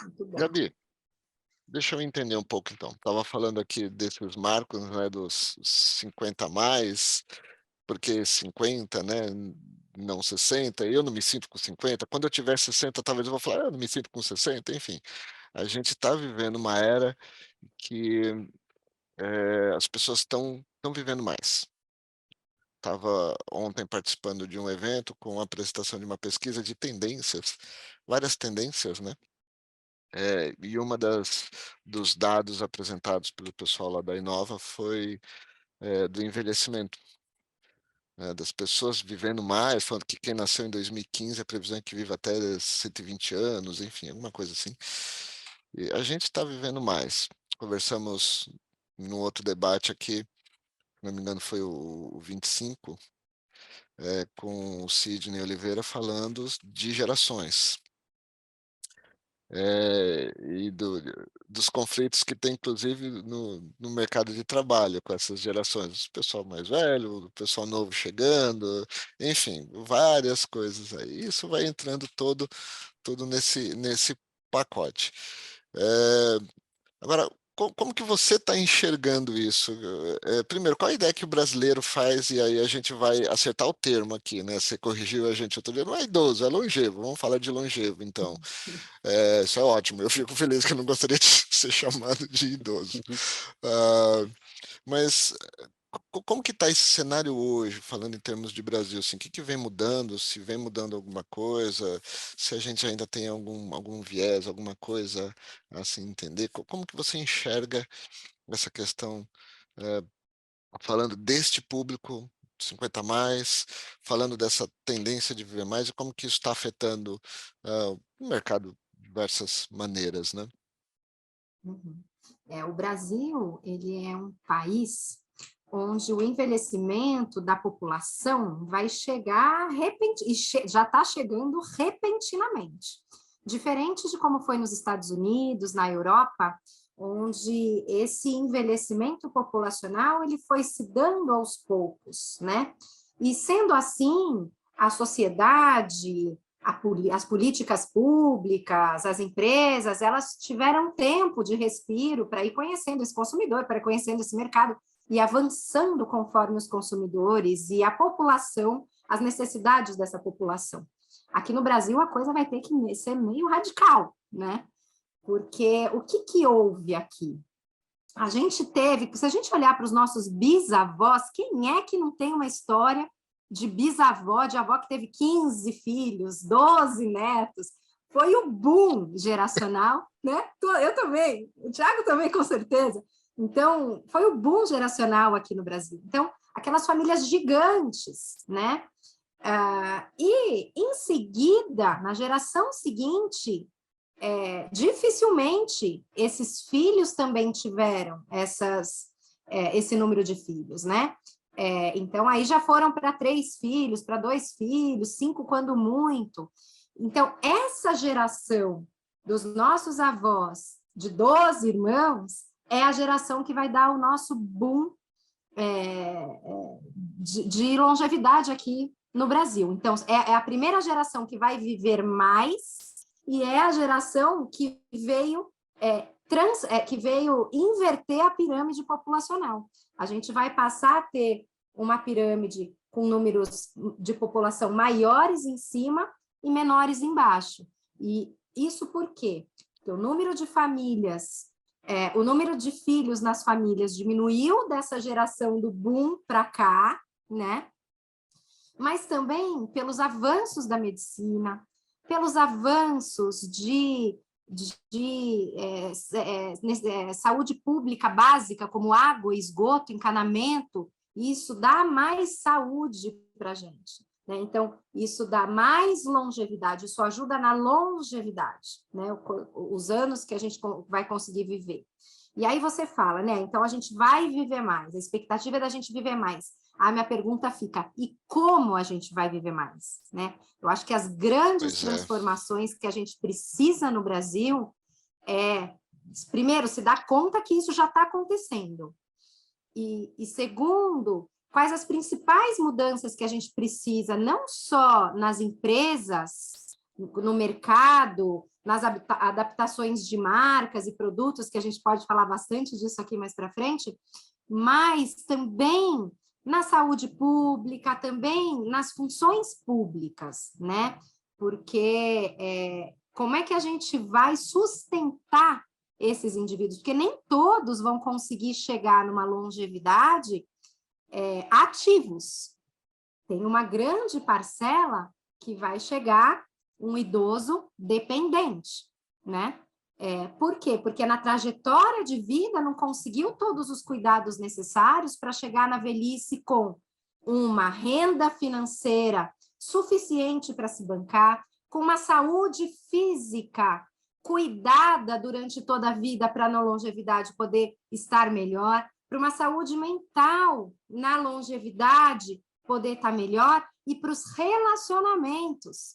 Muito bom. Gabi, deixa eu entender um pouco então. Estava falando aqui desses marcos, né, dos 50 a mais, porque 50, né, não 60, eu não me sinto com 50. Quando eu tiver 60, talvez eu vou falar: "Eu não me sinto com 60", enfim. A gente está vivendo uma era que, as pessoas estão vivendo mais. Estava ontem participando de um evento com a apresentação de uma pesquisa de tendências, várias tendências, né. E uma das dos dados apresentados pelo pessoal lá da Inova foi, do envelhecimento, né, das pessoas vivendo mais, falando que quem nasceu em 2015, a previsão é que viva até 120 anos, enfim, alguma coisa assim. E a gente está vivendo mais. Conversamos num outro debate aqui, se não me engano foi o 25, com o Sidney Oliveira falando de gerações. E dos conflitos que tem inclusive no mercado de trabalho com essas gerações, o pessoal mais velho, o pessoal novo chegando, enfim, várias coisas aí. Isso vai entrando todo nesse pacote. Eh, Agora, como que você está enxergando isso? Primeiro, qual a ideia que o brasileiro faz, e aí a gente vai acertar o termo aqui, né, você corrigiu a gente outro dia, não é idoso, é longevo, vamos falar de longevo então. Isso é ótimo, eu fico feliz que eu não gostaria de ser chamado de idoso. Ah, mas como que está esse cenário hoje, falando em termos de Brasil, assim, o que que vem mudando, se vem mudando alguma coisa, se a gente ainda tem algum viés, alguma coisa a se entender, como que você enxerga essa questão, eh, falando deste público 50 a mais, falando dessa tendência de viver mais e como que isso está afetando, o mercado de diversas maneiras, né? Uhum. O Brasil, ele é um país onde o envelhecimento da população vai chegar já está chegando repentinamente. Diferente de como foi nos Estados Unidos, na Europa, onde esse envelhecimento populacional ele foi se dando aos poucos, né? E sendo assim, a sociedade, as políticas públicas, as empresas, elas tiveram tempo de respiro para ir conhecendo esse consumidor, para ir conhecendo esse mercado e avançando conforme os consumidores e a população, as necessidades dessa população. Aqui no Brasil a coisa vai ter que ser meio radical, né? Porque o que, que houve aqui? A gente teve, se a gente olhar para os nossos bisavós, quem é que não tem uma história de bisavó, de avó que teve 15 filhos, 12 netos? Foi o boom geracional, né? Eu também, o Thiago também, com certeza. Então, foi o boom geracional aqui no Brasil. Então, aquelas famílias gigantes, né? E, em seguida, na geração seguinte, dificilmente esses filhos também tiveram esse número de filhos, né? Então, aí já foram para 3 filhos, para 2 filhos, 5 quando muito. Então, essa geração dos nossos avós, de 12 irmãos, é a geração que vai dar o nosso boom de longevidade aqui no Brasil. Então, é a primeira geração que vai viver mais e é a geração que veio inverter a pirâmide populacional. A gente vai passar a ter uma pirâmide com números de população maiores em cima e menores embaixo. E isso por quê? Porque o número de famílias, o número de filhos nas famílias diminuiu dessa geração do boom para cá, né? Mas também pelos avanços da medicina, pelos avanços de saúde pública básica, como água, esgoto, encanamento, isso dá mais saúde para a gente. Né? Então, isso dá mais longevidade, isso ajuda na longevidade, né? Os anos que a gente vai conseguir viver. E aí você fala, né? Então a gente vai viver mais, a expectativa é da gente viver mais. A minha pergunta fica, e como a gente vai viver mais? Né? Eu acho que as grandes Pois é, transformações que a gente precisa no Brasil primeiro, se dar conta que isso já está acontecendo. E segundo, quais as principais mudanças que a gente precisa, não só nas empresas, no mercado, nas adaptações de marcas e produtos, que a gente pode falar bastante disso aqui mais para frente, mas também na saúde pública, também nas funções públicas, né? Porque como é que a gente vai sustentar esses indivíduos? Porque nem todos vão conseguir chegar numa longevidade ativos. Tem uma grande parcela que vai chegar um idoso dependente, né? Por quê? Porque na trajetória de vida não conseguiu todos os cuidados necessários para chegar na velhice com uma renda financeira suficiente para se bancar, com uma saúde física cuidada durante toda a vida para na longevidade poder estar melhor, para uma saúde mental na longevidade poder estar melhor e para os relacionamentos.